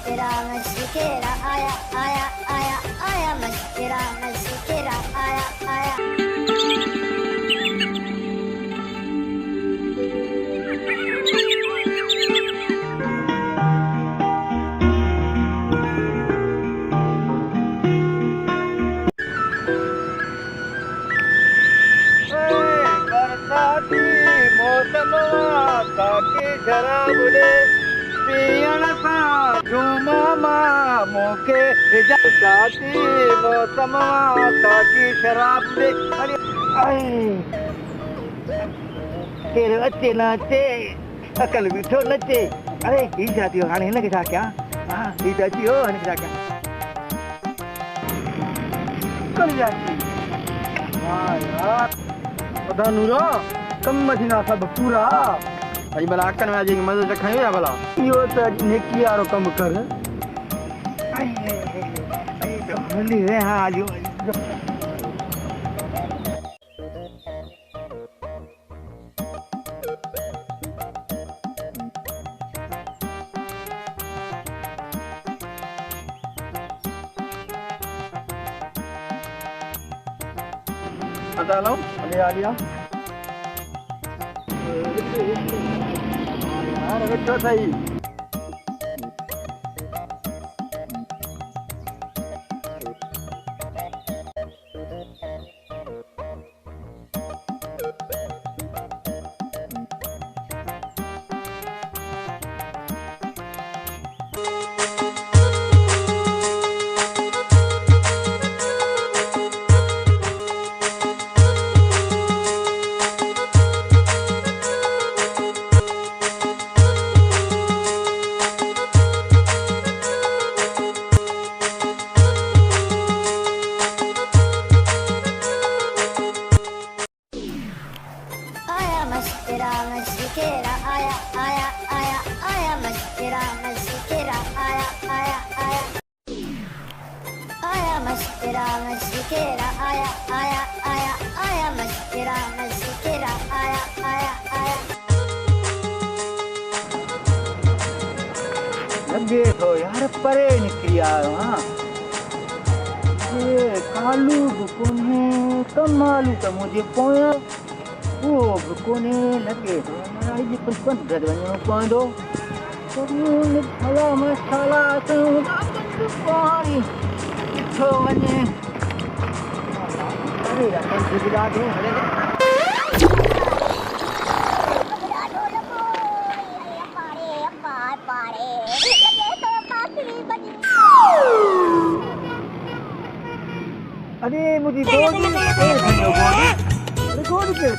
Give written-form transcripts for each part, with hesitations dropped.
मशकिरा मशकिरा आया आया आया आया मशकिरा मशकिरा आया आया बरसाती मौसम ताकि शराब दे पियण सां झूमा मूंखे बरसाती मौसम ताकि शराब दे अरे केरु अचे न अचे अकल बीठो नचे अरे ही छा थियो हाणे हिनखे छा कयां हा ही त अची वियो हिनखे छा कयां कल जाती वाह यार पता नूरो कम मथींदा सभु पूरा अॼु भला अकनि में अॼु मदद खयूं या भला इहो त नेकी वारो कमु कर हली रहिया अॼु पता लो अरे आ गया यार बैठो सही मशकिरा मशकिरा आया आया आया आया मशकिरा मशकिरा आया आया आया आया मशकिरा मशकिरा आया आया आया आया मशकिरा मशकिरा आया आया आया लगे तो यार परे निकली आयो हां ये कालू कोने कमालू त मुझे पोया वो कोने लगे तो महाराज जी पुष्पन घर वञणो पवंदो तो भला मसाला तो पानी छो वञे अरे यार गुजरा दे अरे मुझे गोदी के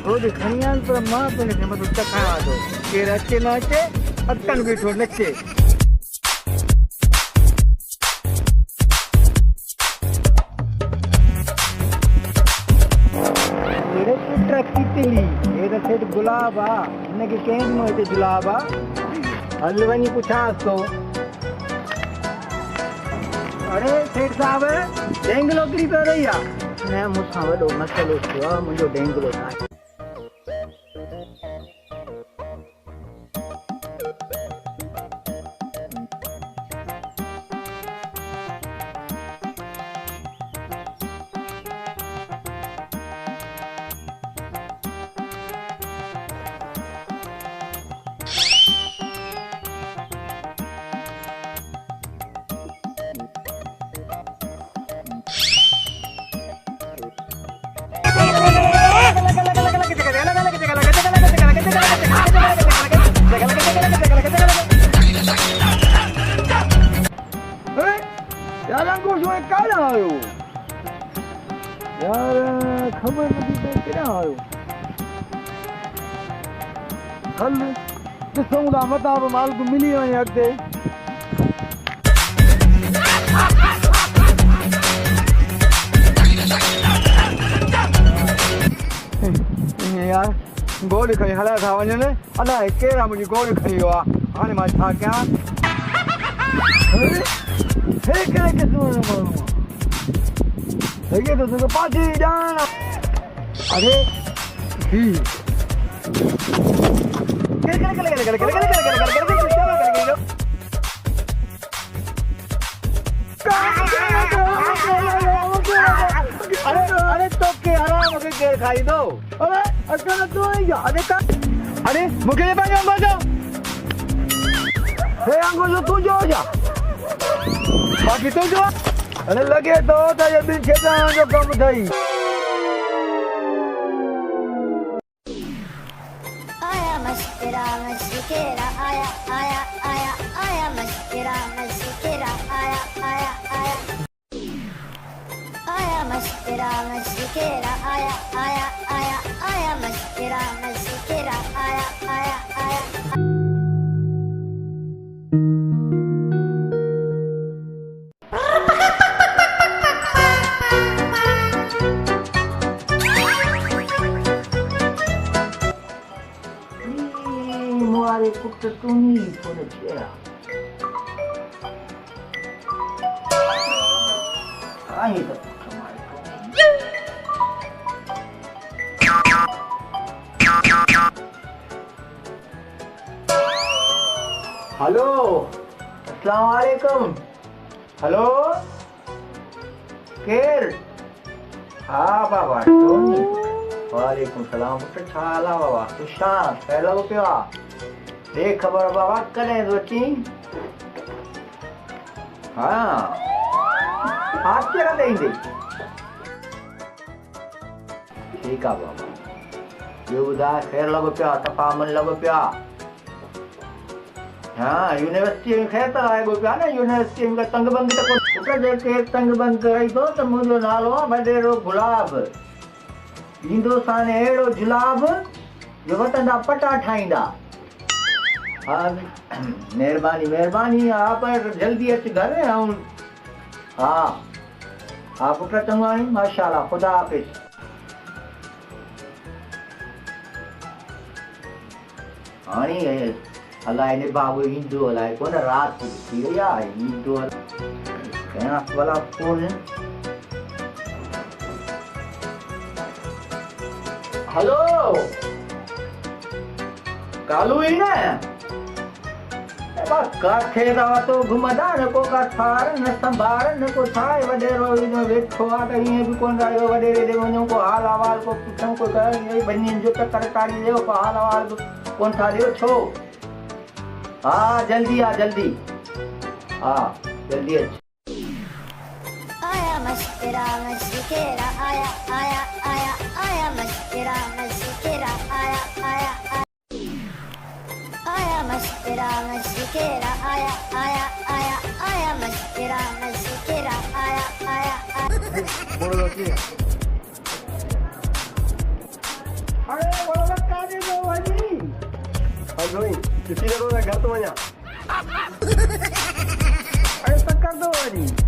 गोदी खणी आन पर मां पंहिंजे मथां चखायां थो केरु अचे न अचे अटकनि बीठो नचे तितली हे त सेठ गुलाब आहे हिनखे कंहिं ॾिनो हिते जुलाब आहे हल वञी पुछांसि थो अरे सेठ साहिब डेंगलो किरी पियो रही आहे न मूंसां वॾो मसइलो थियो आहे मुंहिंजो डेंगलो आहे यार अंकुश वो काला आयो यार खबर नहीं तो क्या आयो हल ॾिसूं था मता बि माल को मिली वञे अॻिते यार गोली खणी हलाए था वञनि अलाए केरु मुंहिंजी गोली खणी वियो आहे हाणे मां छा कयां हे कहिड़े क़िस्म जो माण्हू आहे हे त पाछी ॼाण अरे ही अरे अरे तो के आराम के केर खाई दो अरे अचानक तो याद है का अरे मुके ये पानी अंगो जो हे अंगो जो तू जो जा बाकी तो जो अरे लगे तो ये बिल छेदा जो कम थई आया मस्किरा मस्किरा आया आया आया आया मस्किरा मस्किरा आया आया आया आया मस्किरा मस्किरा आया आया आया आया मस्किरा मस्किरा आया आया आया मुआरे कुत्ते तू नहीं फोन किया आई तो हेलो अस्सलाम वालेकुम हेलो केर हाँ बाबा टोनी वालेकुम सलाम पुट छाला बाबा सुशांत हेलो पिया देख खबर बाबा कने दोची हाँ आज क्या देंगे ठीक है बाबा ये बुधा खैर लगो पिया तपामन लगो पिया हाँ यूनिवर्सिटी में खैर तो आए पिया ना यूनिवर्सिटी में तंग बंग तो उठा देखे तंग बंग कराई तो मुझे नालो बडेरो गुलाब हिंदुस्तान एड़ो जुलाब जो वतन दा पटा ठाईंदा हाँ मेहरबानी मेहरबानी आप जल्दी अच घर आऊं हाँ हाँ पुट चंगाणी माशाल्लाह खुदा हाफिज हाणी अलाए ने बाबू हिंदू अलाए कोन रात थी या हिंदू कया वाला फोन हेलो कालू ही ना काथे रहा तो घुमदा न को का थार न संभार न को थाए वडेरो इन वेठो आ कहीं भी कोन रायो वडेरे दे वणो को हाल अहवाल को पुछन को कर ये बन्नी जो चक्कर काढ़ी देओ को हाल अहवाल कोन था देओ छो हां जल्दी आ जल्दी हां जल्दी आया मस्किरा मस्किरा आया आया आया आया मस्किरा मस्किरा आया आया आया मस्किरा मस्किरा आया आया आया आया मस्किरा मस्किरा आया आया बोलो की अरे बोलो का दे दो भाई हेलो किसी ने तो घर तो वहां अरे तक कर दो भाई